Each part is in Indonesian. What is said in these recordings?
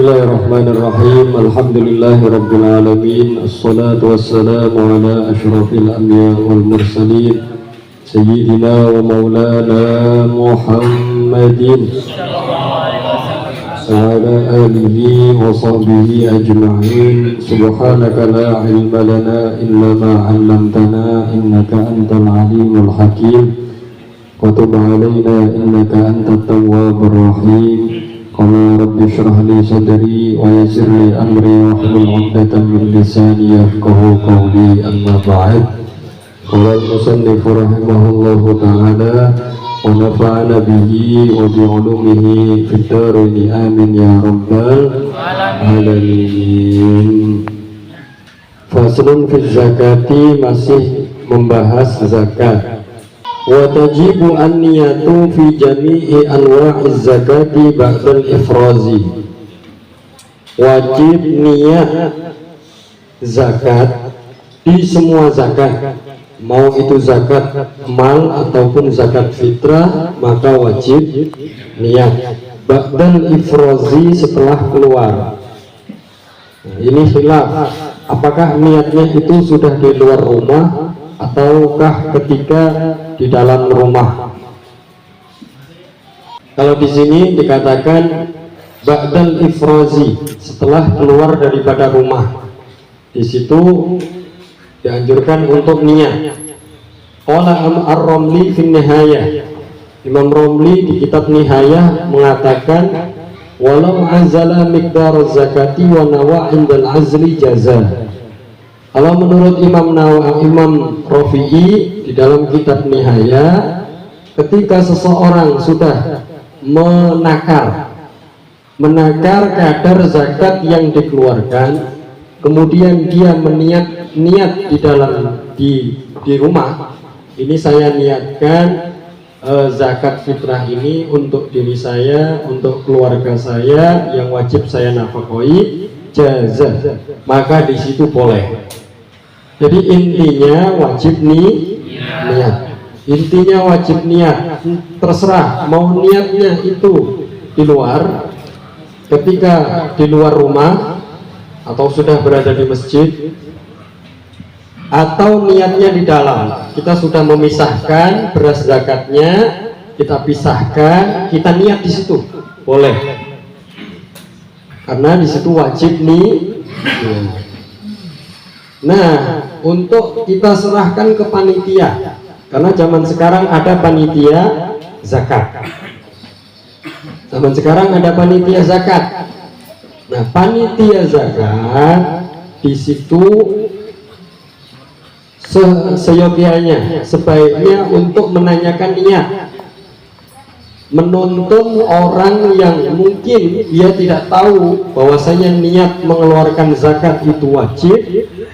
Bismillahirrahmanirrahim. Alhamdulillahirabbil alamin. Assalatu wassalamu ala asyrafil anbiya wal mursalin sayyidina wa maulana Muhammadin wa ala alihi wa sahbihi ajma'in. Subhanaka la ilma lana illa ma 'allamtana innaka antal alimul hakim. Wa tub 'alaina innaka antat tawwabur rahim. Qala rabbi shrah li sadri wa yassir li amri wahlul 'uqdatam min lisani yafqahu qawli. Amma ba'd. Qala al-musannif rahimahullahu ta'ala wa nafa'ana bihi wa bi 'ulumihi fid dharain amin ya rabbal alamin. Faslun fi zakati, masih membahas zakat. Wa tajibu an-niyatu fi jami'i anwa'iz zakati ba'dal ifrazi. Wajib niat zakat di semua zakat, mau itu zakat mal ataupun zakat fitrah, maka wajib niat ba'dal ifrazi, setelah keluar. Nah, ini khilaf, apakah niatnya itu sudah di luar rumah ataukah ketika di dalam rumah. Kalau di sini dikatakan ba'dal ifrazi, setelah keluar daripada rumah, di situ dianjurkan untuk niat. Qala ar-Ramli fi Nihayah, Imam Ramli di kitab Nihayah mengatakan walau azala miqdar zakati wa nawa indal azli jaza. Kalau menurut Imam Rafi'i di dalam kitab Nihaya, ketika seseorang sudah menakar kadar zakat yang dikeluarkan, kemudian dia niat di dalam di rumah, ini saya niatkan zakat fitrah ini untuk diri saya, untuk keluarga saya yang wajib saya nafkahi, jaza, maka di situ boleh. Jadi intinya wajib niat. Intinya wajib niat. Terserah mau niatnya itu di luar, ketika di luar rumah atau sudah berada di masjid, atau niatnya di dalam. Kita sudah memisahkan beras zakatnya, kita pisahkan, kita niat di situ, boleh. Karena di situ wajib niat. Nah, untuk kita serahkan ke panitia, karena zaman sekarang ada panitia zakat. Zaman sekarang ada panitia zakat. Nah, panitia zakat di situ seyogianya, sebaiknya untuk menanyakan niat, menuntun orang yang mungkin dia tidak tahu bahwasanya niat mengeluarkan zakat itu wajib,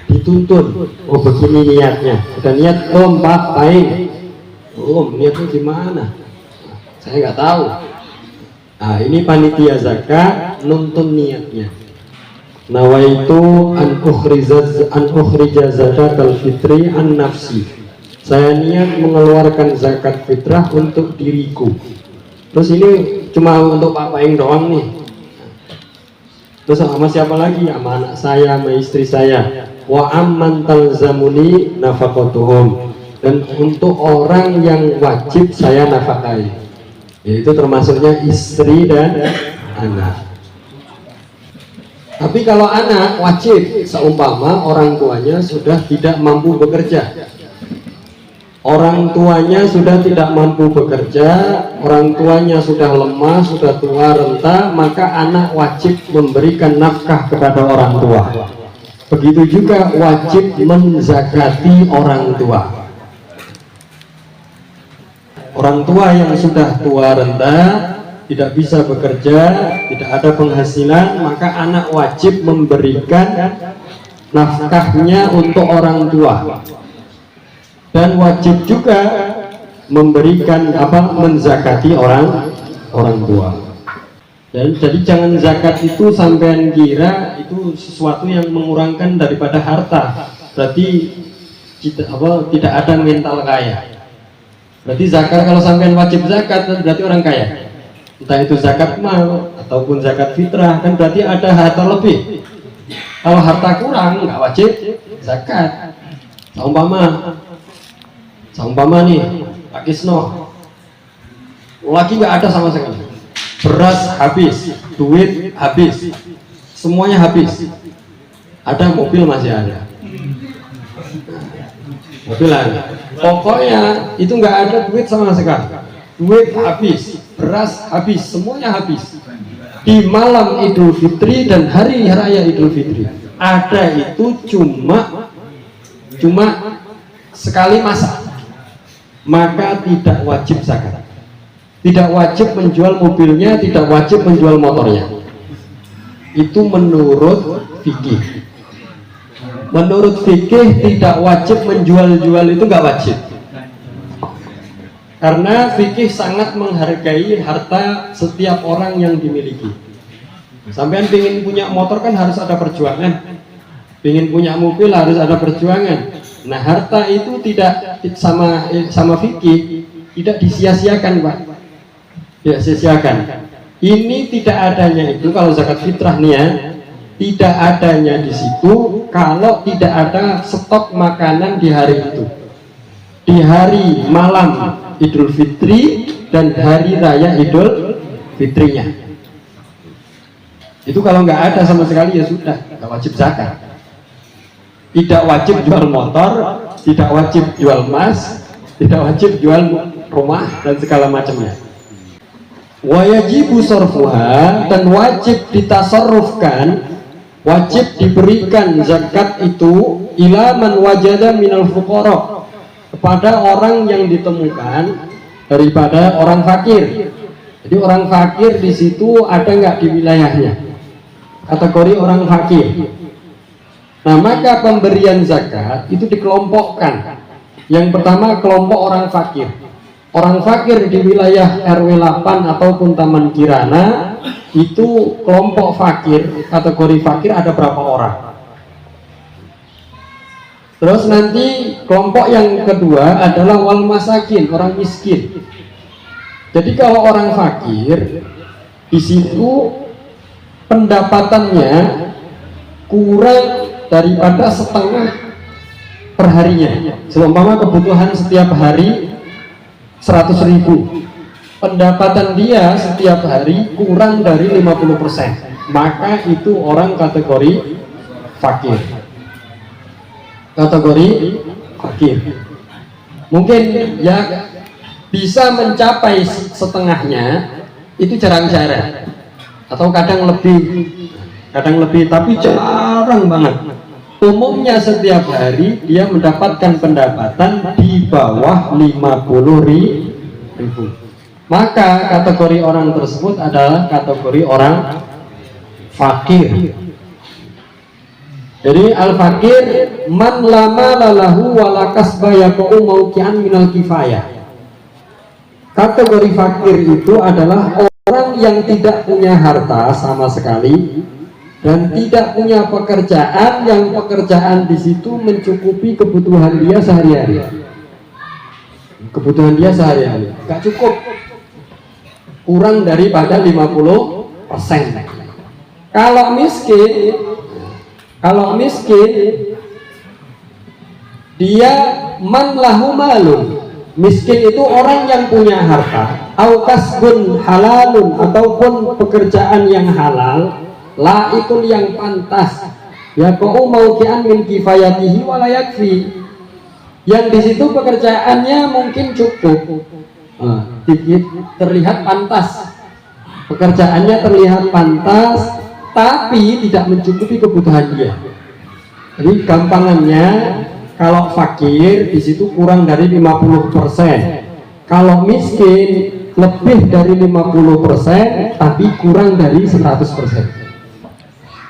dituntun. Oh, begini niatnya, udah niat Pak baik, niatnya gimana, saya nggak tahu. Nah, ini panitia zakat nuntun niatnya. Nawaitu an ukhrija zakat al-fitri an nafsi, saya niat mengeluarkan zakat fitrah untuk diriku. Terus ini cuma untuk Pak Paing doang nih. Terus sama siapa lagi? Sama anak saya, sama istri saya. Wa amman talzamuni nafaqatuhum, dan untuk orang yang wajib saya nafkahi, yaitu termasuknya istri dan anak. Tapi kalau anak wajib, seumpama orang tuanya sudah tidak mampu bekerja, orang tuanya sudah tidak mampu bekerja, orang tuanya sudah lemah, sudah tua renta, maka anak wajib memberikan nafkah kepada orang tua. Begitu juga wajib menzakati orang tua. Orang tua yang sudah tua renta, tidak bisa bekerja, tidak ada penghasilan, maka anak wajib memberikan nafkahnya untuk orang tua. Dan wajib juga memberikan menzakati orang tua. Dan jadi jangan zakat itu sampean kira itu sesuatu yang mengurangkan daripada harta. Berarti tidak ada mental kaya. Berarti zakat, kalau sampean wajib zakat berarti orang kaya. entah itu zakat mal ataupun zakat fitrah, kan berarti ada harta lebih. Kalau harta kurang nggak wajib zakat. Seumpama nih Pak Kisno lagi nggak ada sama sekali, beras habis, duit habis, semuanya habis, ada mobil masih ada, mobil ada, pokoknya itu nggak ada duit sama sekali, duit habis, beras habis, semuanya habis. Di malam Idul Fitri dan hari raya Idul Fitri ada itu cuma sekali masak, maka tidak wajib zakat, tidak wajib menjual mobilnya, tidak wajib menjual motornya. Itu menurut fikih. Menurut fikih tidak wajib menjual-jual, itu nggak wajib, karena fikih sangat menghargai harta setiap orang yang dimiliki. Sampean pengen punya motor kan harus ada perjuangan, pengen punya mobil harus ada perjuangan. Nah, harta itu tidak sama fikih tidak disia-siakan, Pak. Tidak sia-siakan. Ini tidak adanya itu kalau zakat fitrah nih ya, tidak adanya di situ kalau tidak ada stok makanan di hari itu, di hari malam Idul Fitri dan hari raya Idul Fitrinya. Itu kalau nggak ada sama sekali ya sudah nggak wajib zakat. Tidak wajib jual motor, tidak wajib jual emas, tidak wajib jual rumah dan segala macamnya. Wajibu sorfuha, dan wajib ditasarrufkan, wajib diberikan zakat itu ila man wajada minal fuqara, kepada orang yang ditemukan daripada orang fakir. Jadi orang fakir di situ ada nggak di wilayahnya? Kategori orang fakir. Nah, maka pemberian zakat itu dikelompokkan. Yang pertama kelompok orang fakir. Orang fakir di wilayah RW 8 ataupun Taman Kirana itu kelompok fakir, kategori fakir ada berapa orang? Terus nanti kelompok yang kedua adalah wal masakin, orang miskin. Jadi kalau orang fakir di situ pendapatannya kurang daripada setengah perharinya. Seumpama kebutuhan setiap hari 100.000, pendapatan dia setiap hari kurang dari 50%, maka itu orang kategori fakir. Kategori fakir. Mungkin ya bisa mencapai setengahnya, itu jarang-jarang, atau kadang lebih, tapi jarang banget. Umumnya setiap hari dia mendapatkan pendapatan di bawah 50.000. Maka kategori orang tersebut adalah kategori orang fakir. Jadi al-fakir man lama lalahu walakas bayaku maukian minal kifayah. Kategori fakir itu adalah orang yang tidak punya harta sama sekali dan tidak punya pekerjaan yang pekerjaan di situ mencukupi kebutuhan dia sehari-hari. Kebutuhan dia sehari-hari gak cukup, kurang daripada 50%. Kalau miskin dia man lahu malun. Miskin itu orang yang punya harta, au kasbun halalun, ataupun pekerjaan yang halal, laikun yang pantas, ya kau mau kian min kifayatihi wala yakfi, yang di situ pekerjaannya mungkin cukup, terlihat pantas, pekerjaannya terlihat pantas, tapi tidak mencukupi kebutuhan dia. Jadi gampangannya, kalau fakir di situ kurang dari 50%, kalau miskin lebih dari 50%, tapi kurang dari 100%.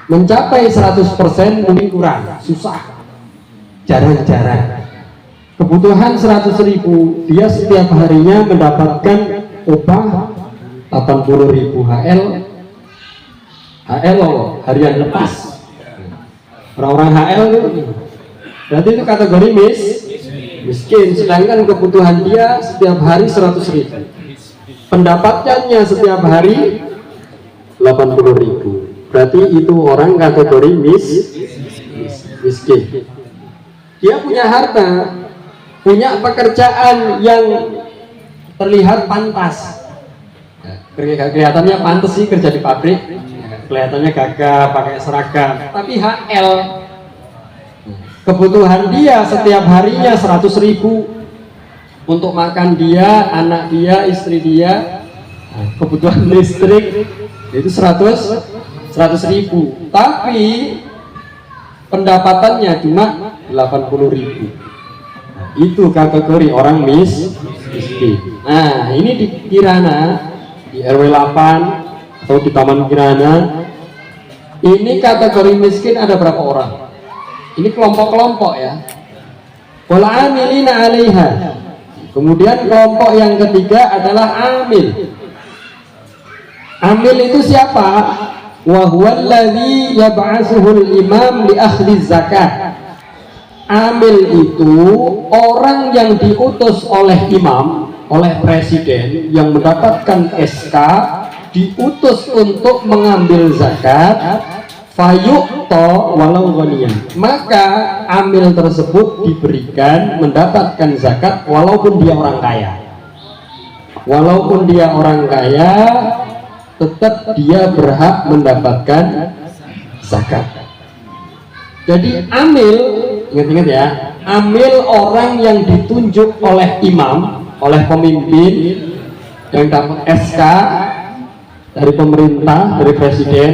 Mencapai 100% mungkin kurang, susah, jarang-jarang. Kebutuhan 100.000, dia setiap harinya mendapatkan upah 80.000 HL harian lepas. Orang-orang HL itu berarti itu kategori miskin, sedangkan kebutuhan dia setiap hari 100.000. pendapatannya setiap hari 80.000, berarti itu orang kategori miskin. Dia punya harta, punya pekerjaan yang terlihat pantas. Kelihatannya pantas sih kerja di pabrik, kelihatannya gagah pakai seragam, tapi HL. Kebutuhan dia setiap harinya 100.000 untuk makan dia, anak dia, istri dia. Kebutuhan listrik itu 100.000, tapi pendapatannya cuma 80.000. Itu kategori orang miskin. Nah, ini di Kirana, di RW 8 atau di Taman Kirana, ini kategori miskin ada berapa orang? Ini kelompok-kelompok ya. Wal amilina 'alaiha. Kemudian kelompok yang ketiga adalah amil. Amil itu siapa? Wa huwa alladhi yab'atsuhul imam li akhdhi zakat. Amil itu orang yang diutus oleh imam, oleh presiden yang mendapatkan SK, diutus untuk mengambil zakat, fayu'ta walau ghaniyan. Maka amil tersebut diberikan mendapatkan zakat walaupun dia orang kaya. Walaupun dia orang kaya, tetap dia berhak mendapatkan zakat. Jadi amil, ingat-ingat ya, amil orang yang ditunjuk oleh imam, oleh pemimpin yang dapat SK dari pemerintah, dari presiden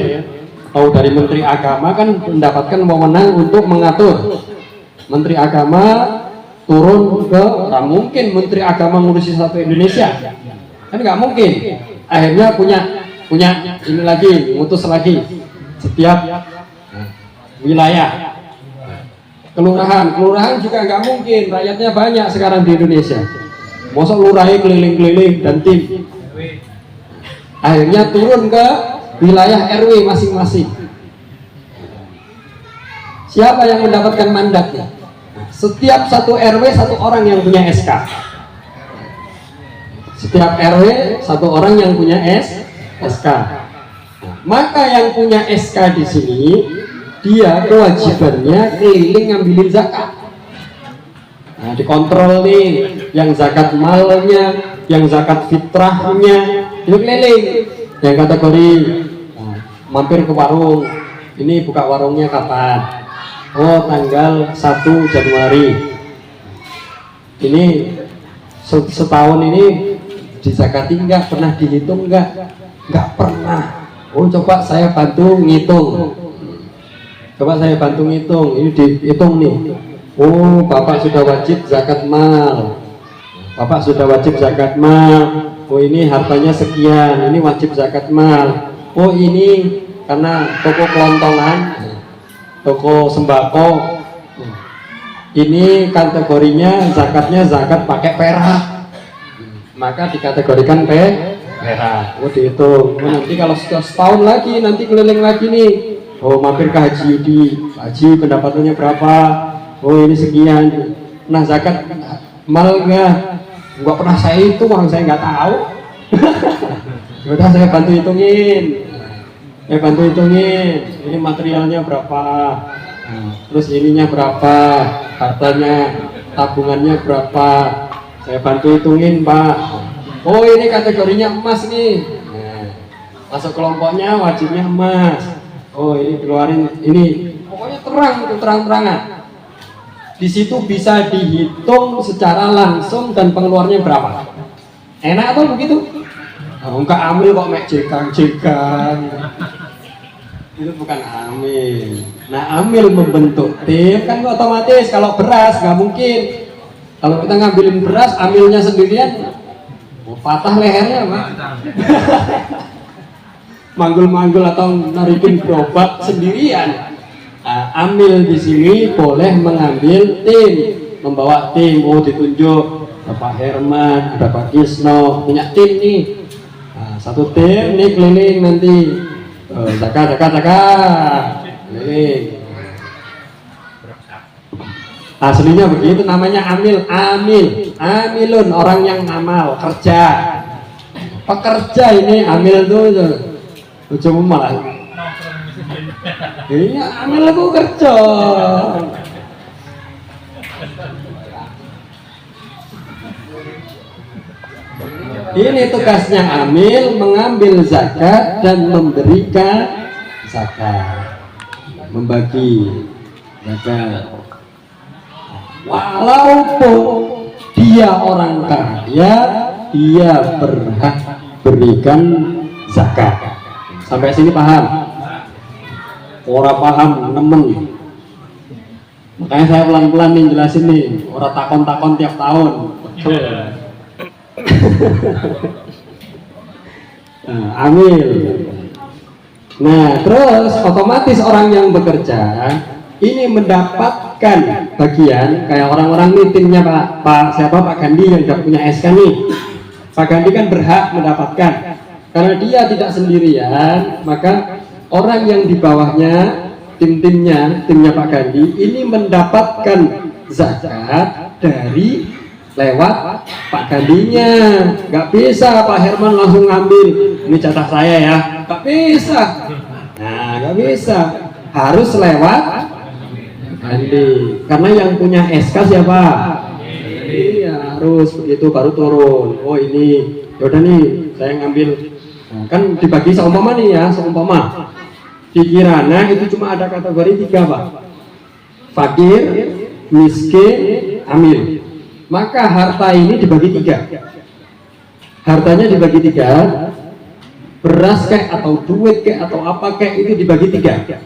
atau dari menteri agama, kan mendapatkan wewenang untuk mengatur. Menteri agama turun ke, nggak mungkin menteri agama ngurusi satu Indonesia, kan nggak mungkin. Akhirnya punya ini lagi, ngutus lagi setiap wilayah. Kelurahan juga nggak mungkin, rakyatnya banyak sekarang di Indonesia. Masa lurahnya keliling-keliling dan tim. Akhirnya turun ke wilayah RW masing-masing. Siapa yang mendapatkan mandatnya? Setiap satu RW satu orang yang punya SK. Setiap RW satu orang yang punya SK. Maka yang punya SK di sini, dia kewajibannya keliling ngambilin zakat. Nah, dikontrol nih, yang zakat malnya, yang zakat fitrahnya, itu keliling. Yang kategori mampir ke warung, ini buka warungnya kapan? Oh, tanggal 1 Januari. Ini setahun ini dizakati enggak? Pernah dihitung enggak? Enggak pernah. Oh, coba saya bantu ngitung. Coba saya bantu ngitung. Ini dihitung nih. Oh, Bapak sudah wajib zakat mal. Bapak sudah wajib zakat mal. Oh, ini hartanya sekian. Ini wajib zakat mal. Oh, ini karena toko kelontongan, toko sembako, ini kategorinya zakatnya zakat pakai perak, maka dikategorikan perak. Oh, dihitung. Oh, nanti kalau sudah setahun lagi, nanti keliling lagi nih. Oh, mampir ke Haji Yudi, Haji pendapatannya berapa? Oh, ini sekian. Nah, zakat mal nggak pernah saya hitung, orang saya nggak tahu. Udah saya bantu hitungin. Ini materialnya berapa, terus ininya berapa, hartanya, tabungannya berapa, saya bantu hitungin, Pak. Oh, ini kategorinya emas nih. Masuk kelompoknya wajibnya emas. Oh, ini keluarin ini, pokoknya terang-terangan. Di situ bisa dihitung secara langsung dan pengeluarannya berapa. Enak atau begitu? Enggak amil kok mek jegang. Itu bukan amil. Nah, amil membentuk tim kan otomatis. Kalau beras nggak mungkin. Kalau kita ngambilin beras, amilnya sendirian, patah lehernya, Pak. Manggul-manggul atau narikin gerobak sendirian. Nah, amil di sini boleh mengambil tim, membawa tim. Oh, ditunjuk Bapak Herman, ada Pak Kisno, punya tim nih. Nah, satu tim nih keliling nanti. Zakat keliling. Aslinya begitu, namanya amilun, orang yang ngamal, kerja. pekerja ini amil tuh coba malah iya amil aku kerja. Ini tugasnya amil, mengambil zakat dan memberikan zakat, membagi zakat. Walaupun dia orang kaya, dia berhak berikan zakat. Sampai sini paham? Orang paham nemen. Makanya saya pelan-pelan nih jelasin nih, orang takon-takon tiap tahun. Nah, amil. Nah, terus otomatis orang yang bekerja ini mendapatkan bagian kayak orang-orang nih timnya Pak Gandhi yang tidak punya SK nih. Pak Gandhi kan berhak mendapatkan karena dia tidak sendirian, maka orang yang di bawahnya timnya Pak Gandhi ini mendapatkan zakat dari lewat Pak Gandinya. Nggak bisa Pak Herman langsung ngambil, ini jatah saya ya, nggak bisa. Nah, nggak bisa, harus lewat Gandhi karena yang punya SK siapa? Iya, harus begitu baru turun. Oh ini yaudah nih saya ngambil. Nah, kan dibagi seumpama nih ya, seumpama di Kirana itu cuma ada kategori 3 Pak, fakir, miskin, amil. Maka harta ini dibagi 3. Hartanya dibagi 3. Beras kek atau duit kek atau apa kek itu dibagi 3.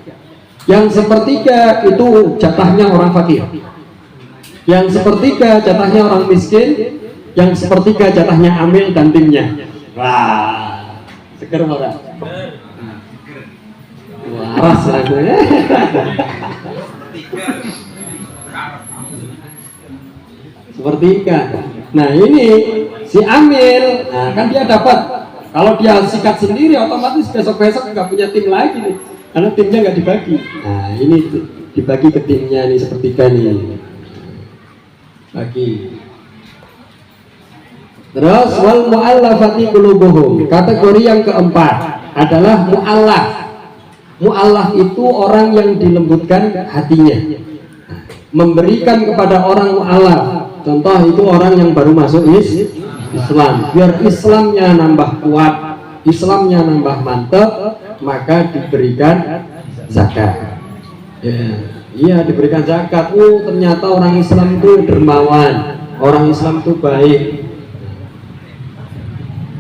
Yang sepertiga itu jatahnya orang fakir. Yang sepertiga jatahnya orang miskin. Yang sepertiga jatahnya amil dan timnya. Wah, seger orang. Waras aku ya. Sepertiga. Nah ini si amil, nah kan dia dapat. Kalau dia sikat sendiri, otomatis besok-besok nggak punya tim lagi nih, karena timnya nggak dibagi. Nah ini dibagi ke timnya nih sepertiga nih. Bagi. Terus wal mu'allafati qulubuhum. Kategori yang keempat adalah mu'allaf. Mu'allaf itu orang yang dilembutkan hatinya, memberikan kepada orang mu'allaf. Contoh itu orang yang baru masuk Islam, biar Islamnya nambah kuat, Islamnya nambah mantap, maka diberikan zakat. Iya diberikan zakat. Oh ternyata orang Islam itu dermawan, orang Islam itu baik.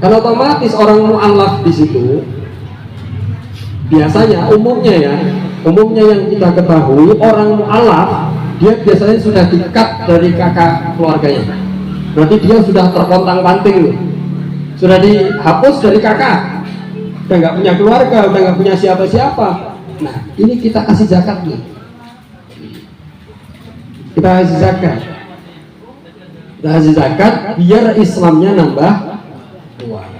Kalau otomatis orang mu'allaf di situ, biasanya umumnya yang kita ketahui orang mu'allaf dia biasanya sudah di-cut dari kakak keluarganya. Berarti dia sudah terpontang-panting nih, sudah dihapus dari kakak, udah nggak punya keluarga, udah nggak punya siapa-siapa. Nah ini kita kasih zakat nih, kita kasih zakat biar Islamnya nambah kuat.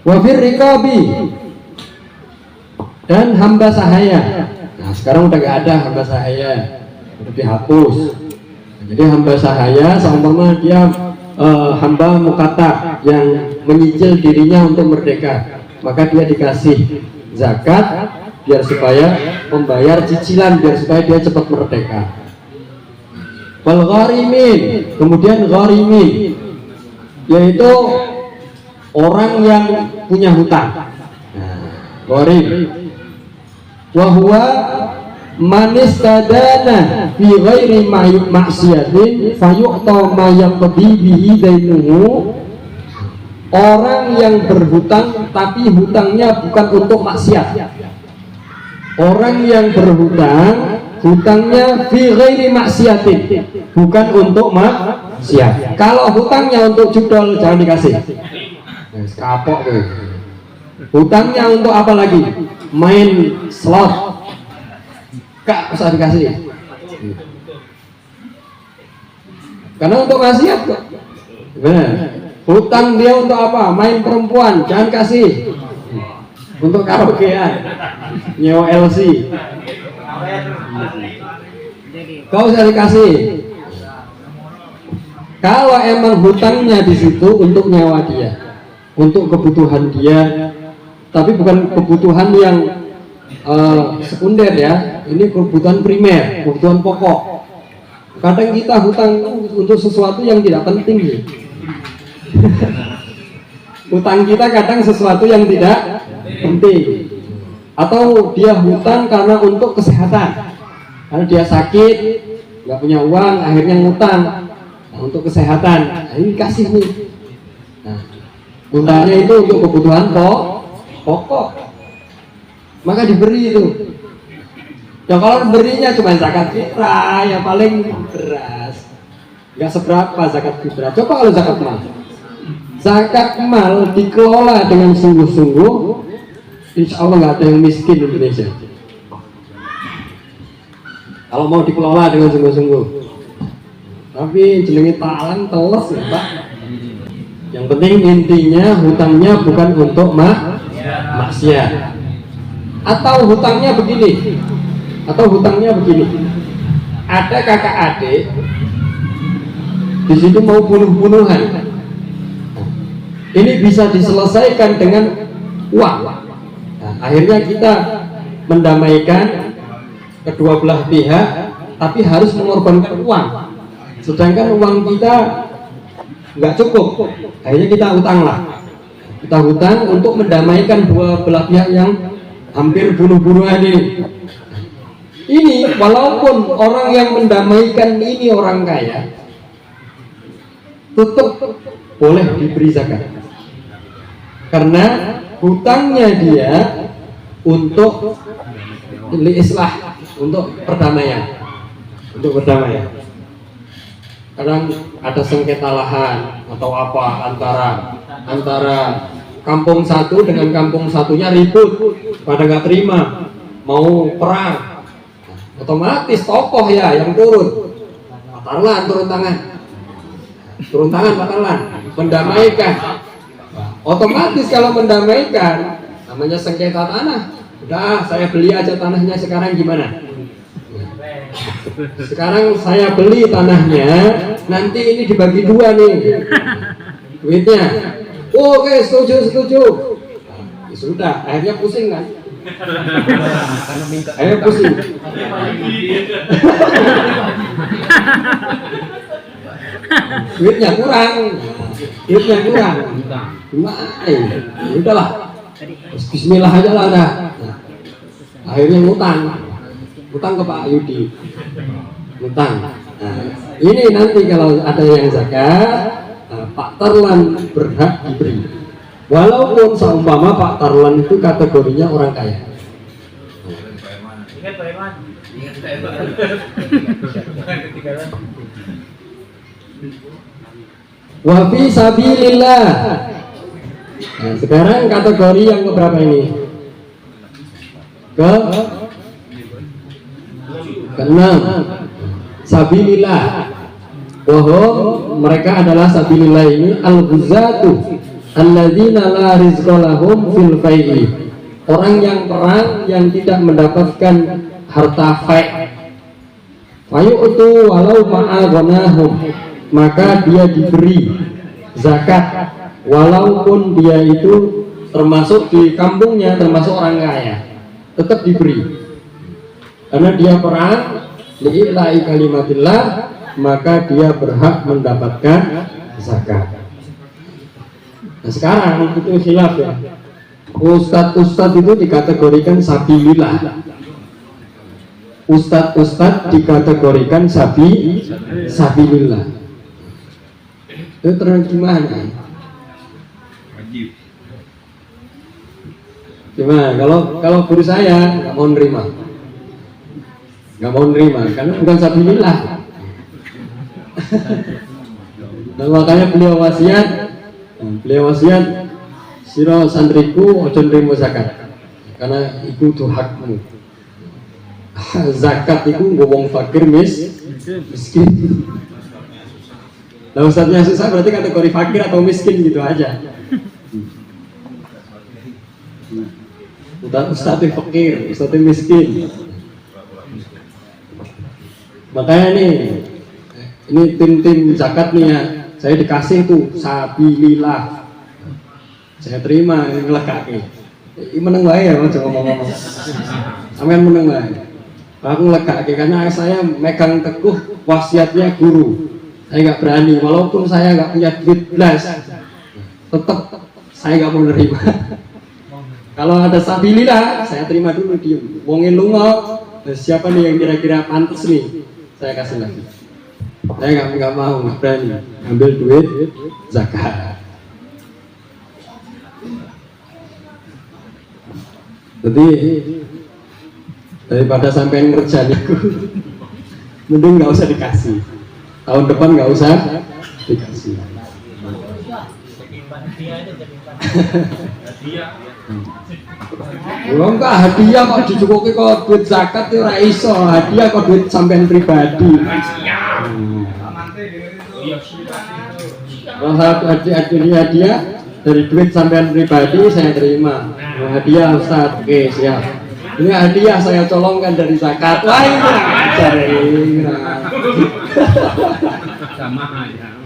Wafir rikabi, dan hamba sahaya. Nah sekarang udah gak ada hamba sahaya, udah dihapus. Jadi hamba sahaya seumpama dia hamba mukatab yang menyicil dirinya untuk merdeka, maka dia dikasih zakat biar supaya membayar cicilan, biar supaya dia cepat merdeka. Wal gharimin, kemudian gharimin yaitu orang yang punya hutang. Gharib wahwa manistadana fi ghairi maksiatin fayu'ta ma yaqdi bihi dainuhu. Orang yang berhutang tapi hutangnya bukan untuk maksiat. Orang yang berhutang hutangnya fi ghairi maksiatin, bukan untuk maksiat. Kalau hutangnya untuk judol jangan dikasih. Kapok tuh. Hutangnya untuk apa lagi? Main slot, gak usah dikasih. Karena untuk maksiat kok. Benar. Hutang dia untuk apa? Main perempuan, jangan kasih. Untuk karaokean, nyewa LC, kau usah dikasih. Kalau emang hutangnya di situ untuk nyawa dia, untuk kebutuhan dia, tapi bukan kebutuhan yang sekunder ya, ini kebutuhan primer, kebutuhan pokok. Kadang kita hutang untuk sesuatu yang tidak penting nih. Hutang kita kadang sesuatu yang tidak penting. Atau dia hutang karena untuk kesehatan, karena dia sakit, nggak punya uang, akhirnya ngutang untuk kesehatan. Nah, ini kasih nih. Nah, hutangnya itu untuk kebutuhan pokok, maka diberi itu. Ya kalau berinya cuma zakat fitrah, ya paling beras, nggak seberapa zakat fitrah. Coba kalau zakat mal dikelola dengan sungguh-sungguh, insya Allah nggak ada yang miskin di Indonesia. Kalau mau dikelola dengan sungguh-sungguh. Tapi jenenge talang teles ya Pak. Yang penting intinya hutangnya bukan untuk maksiat. Atau hutangnya begini. Ada kakak adik di situ mau bunuh-bunuhan. Ini bisa diselesaikan dengan uang. Nah, akhirnya kita mendamaikan kedua belah pihak, tapi harus mengorbankan uang. Sedangkan uang kita nggak cukup, akhirnya kita utanglah. Kita hutang untuk mendamaikan dua belah pihak yang hampir bunuh-bunuhan ini. Ini walaupun orang yang mendamaikan ini orang kaya, tetap boleh diberi zakat. Karena hutangnya dia untuk islah, untuk perdamaian. Kadang ada sengketa lahan atau apa antara kampung satu dengan kampung satunya ribut, pada nggak terima, mau perang. Otomatis tokoh ya yang turun tangan, mendamaikan. Otomatis kalau mendamaikan, namanya sengketa tanah, udah saya beli aja tanahnya sekarang gimana? Sekarang saya beli tanahnya, nanti ini dibagi dua nih duitnya. Oke, setuju. Ya sudah, akhirnya pusing kan? Akhirnya pusing. Duitnya kurang. Gimana? Udahlah. Bismillah aja lah dah. Akhirnya ngutang ke Pak Yudi. Nah, ini nanti kalau ada yang zakat, Pak Tarlan berhak diberi. Walaupun seumpama Pak Tarlan itu kategorinya orang kaya. Ingat Pak Iman. Wa fi sabilillah. Nah, sekarang kategori yang keberapa ini? Keenam. Sabilillah. Wahum, mereka adalah sabilillah ini al-ghuzatu alladzina la rizqa lahum fil fai'i. Orang yang perang yang tidak mendapatkan harta fai'. Fayu'tu walau ma'aghnahum, maka dia diberi zakat walaupun dia itu termasuk di kampungnya termasuk orang kaya, tetap diberi karena dia perang li'ila'i kalimatillah, maka dia berhak mendapatkan zakat. Nah sekarang itu khilaf ya, ustadz itu dikategorikan sabilillah, ustadz dikategorikan sabilillah. Itu terjemahan gimana? Kalau guru saya nggak mau nerima karena bukan sabilillah. Dan makanya beliau wasiat siro santriku ojo nrimo zakat karena itu tuh hakmu. Zakat itu ngomong fakir miskin. Nah ustadznya susah berarti kategori fakir atau miskin gitu aja. Ustadznya fakir, ustadznya miskin. Makanya nih ini tim zakat nih ya, saya dikasih tuh sabilillah, saya terima, ini ngelekake. Ini meneng wae ya, coba ngomong-ngomong. Sampean meneng wae. Aku ngelekake karena saya megang teguh wasiatnya guru. Saya nggak berani, walaupun saya nggak punya duit belas, tetap saya nggak mau nerima. Kalau ada sabilillah, saya terima dulu diem. Wongin lunga, siapa nih yang kira-kira pantas nih, saya kasih lagi. Saya nggak mau, nggak berani ambil duit zakat. Jadi daripada sampai ngerjain itu, mending nggak usah dikasih. Tahun depan nggak usah dikasih. Enggak, hadiah kok dicukupi kok duit zakat itu ora iso. Hadiah kok duit sampean pribadi. Kalau satu hadiah dari duit sampean pribadi saya terima. Hadiah Ustaz, oke siap. Ini hadiah saya colongkan dari zakat. Wah ini cari. Sama aja.